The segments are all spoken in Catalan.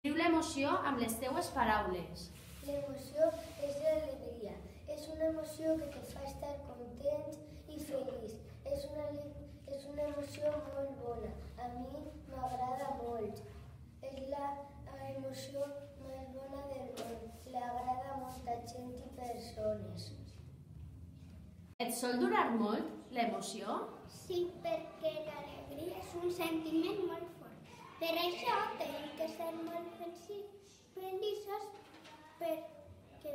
Diu l'emoció amb les teues paraules. L'emoció és l'alegria. És una emoció que te fa estar content i feliç. És una emoció molt bona. A mi m'agrada molt. És l'emoció més bona del món. L'agrada a molta gent i persones. Et sol durar molt, l'emoció? Sí, perquè l'alegria és un sentiment molt fort. Per això tenim que ser molt feliços perquè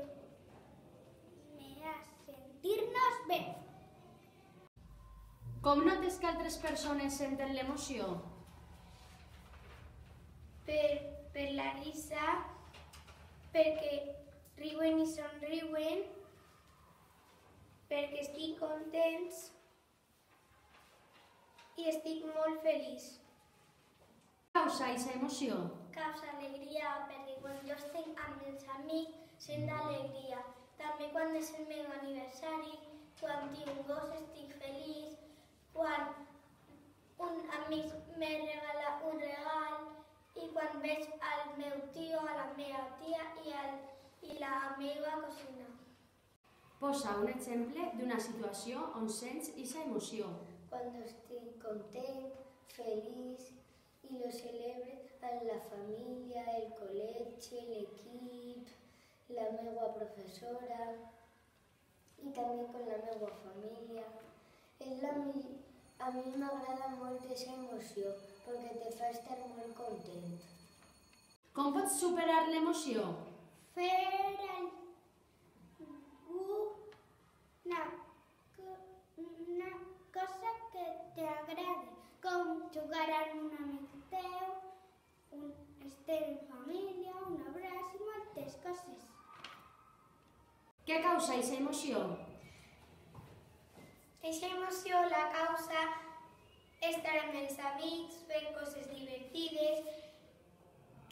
sentir-nos bé. Com notes que altres persones senten l'emoció? Per la risa, perquè riuen i somriuen, perquè estic contents i estic molt feliç. Què causa aquesta emoció? Causa alegria, perquè quan jo estic amb els amics sent alegria. També quan és el meu aniversari, quan tinc gos estic feliç, quan un amic me regala un regal i quan veig al meu tio, a la meva tia i la meva cosina. Posa un exemple d'una situació on sents aquesta emoció. Quan estic content, feliç i lo celebre amb la família, el col·legi, l'equip, la meva professora i també amb la meva família. A mi m'agrada molt aquesta emoció perquè te fa estar molt content. Com pots superar l'emoció? Fer una cosa que t'agradi, com jugar amb un amic teu, estar en família, un abraç i moltes coses. Què causa aquesta emoció? Aquesta emoció la causa estar amb els amics, fer coses divertides,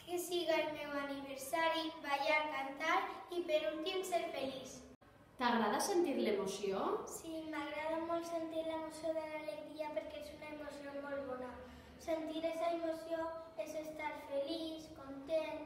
que siga el meu aniversari, ballar, cantar i per últim ser feliç. T'agrada sentir l'emoció? Sí, m'agrada molt sentir l'emoció de l'alegria perquè és una emoció molt bona. Sentir aquesta emoció és estar feliç, content,